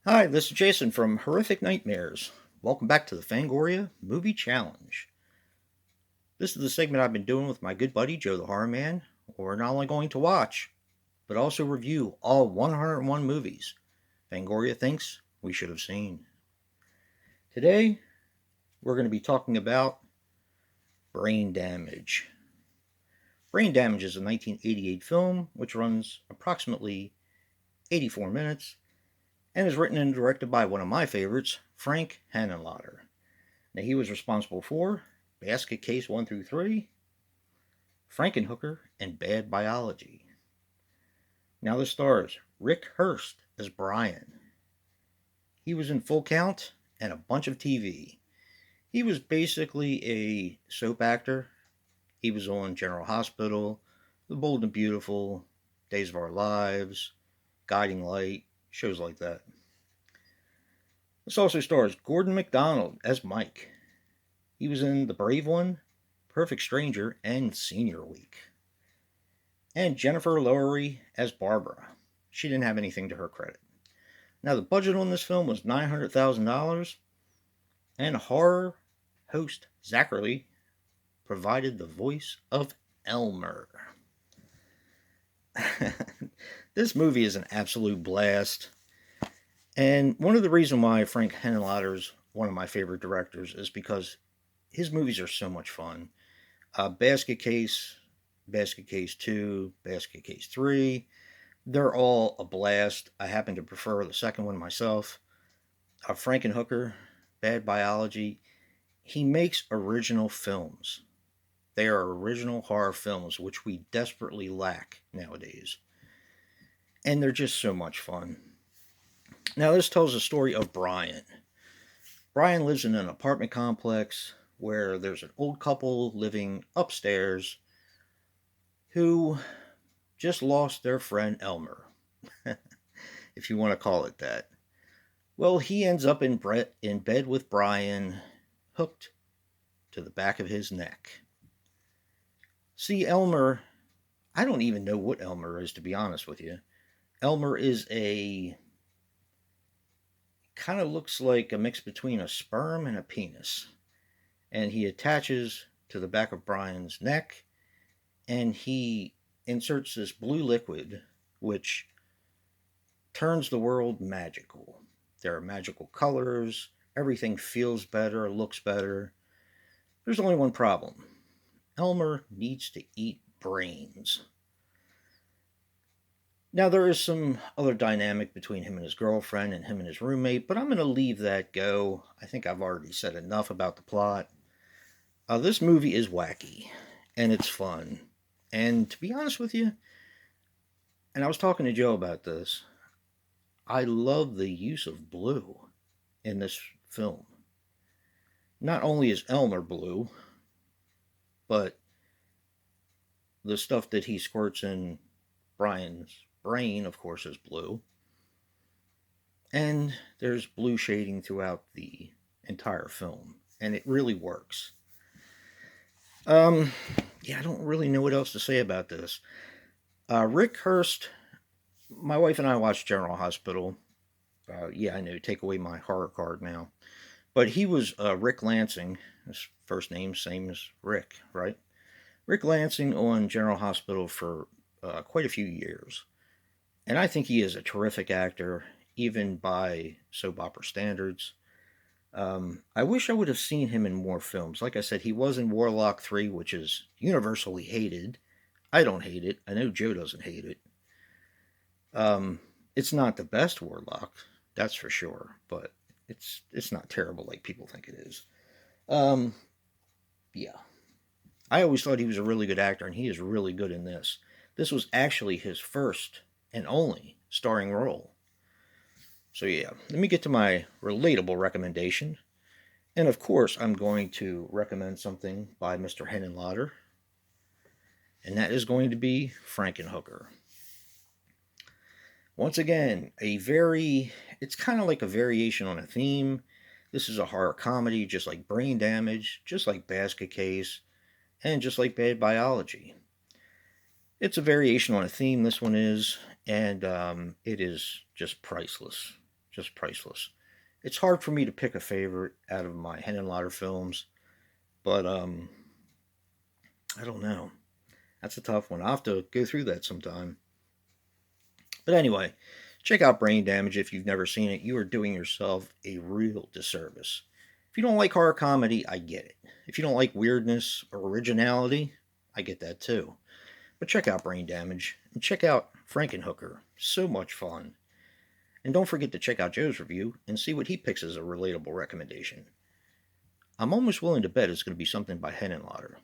Hi, this is Jason from Horrific Nightmares. Welcome back to the Fangoria Movie Challenge. This is the segment I've been doing with my good buddy Joe the Horror Man. We're not only going to watch, but also review all 101 movies Fangoria thinks we should have seen. Today, we're going to be talking about Brain Damage. Brain Damage is a 1988 film which runs approximately 84 minutes and is written and directed by one of my favorites, Frank Henenlotter. Now, he was responsible for Basket Case 1 through 3, Frankenhooker, and Bad Biology. Now, this stars Rick Hurst as Brian. He was in Full Count and a bunch of TV. He was basically a soap actor. He was on General Hospital, The Bold and Beautiful, Days of Our Lives, Guiding Light, shows like that. This also stars Gordon MacDonald as Mike. He was in The Brave One, Perfect Stranger, and Senior Week. And Jennifer Lowry as Barbara. She didn't have anything to her credit. Now, the budget on this film was $900,000, and horror host Zachary provided the voice of Elmer. This movie is an absolute blast. And one of the reasons why Frank Henenlotter is one of my favorite directors is because his movies are so much fun. Basket Case 2, Basket Case 3, they're all a blast. I happen to prefer the second one myself. Frankenhooker, Bad Biology, he makes original films. They are original horror films, which we desperately lack nowadays. And they're just so much fun. Now, this tells the story of Brian. Brian lives in an apartment complex where there's an old couple living upstairs who just lost their friend Elmer, if you want to call it that. Well, he ends up in bed with Brian, hooked to the back of his neck. See, Elmer, I don't even know what Elmer is, to be honest with you. Elmer is kind of looks like a mix between a sperm and a penis. And he attaches to the back of Brian's neck, and he inserts this blue liquid, which turns the world magical. There are magical colors, everything feels better, looks better. There's only one problem. Elmer needs to eat brains. Now, there is some other dynamic between him and his girlfriend and him and his roommate, but I'm going to leave that go. I think I've already said enough about the plot. This movie is wacky, and it's fun. And to be honest with you, and I was talking to Joe about this, I love the use of blue in this film. Not only is Elmer blue, but the stuff that he squirts in Brian's brain, of course, is blue. And there's blue shading throughout the entire film, and it really works. I don't really know what else to say about this. Rick Hurst, my wife and I watched General Hospital. I know, take away my horror card now. But he was Rick Lansing, his first name, same as Rick, right? Rick Lansing on General Hospital for quite a few years. And I think he is a terrific actor, even by soap opera standards. I wish I would have seen him in more films. Like I said, he was in Warlock 3, which is universally hated. I don't hate it. I know Joe doesn't hate it. It's not the best Warlock, that's for sure, but it's not terrible like people think it is. Um, yeah. I always thought he was a really good actor, and he is really good in this. This was actually his first and only starring role. So let me get to my relatable recommendation. And of course, I'm going to recommend something by Mr. Henenlotter, and that is going to be Frankenhooker. Once again, it's kind of like a variation on a theme. This is a horror comedy, just like Brain Damage, just like Basket Case, and just like Bad Biology. It's a variation on a theme, this one is, and it is just priceless. just priceless. It's hard for me to pick a favorite out of my Henenlotter films, but I don't know. That's a tough one. I'll have to go through that sometime. But anyway, check out Brain Damage if you've never seen it. You are doing yourself a real disservice. If you don't like horror comedy, I get it. If you don't like weirdness or originality, I get that too. But check out Brain Damage and check out Frankenhooker. So much fun. And don't forget to check out Joe's review and see what he picks as a relatable recommendation. I'm almost willing to bet it's going to be something by Henenlotter.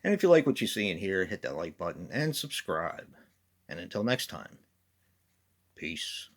And if you like what you see in here, hit that like button and subscribe. And until next time, peace.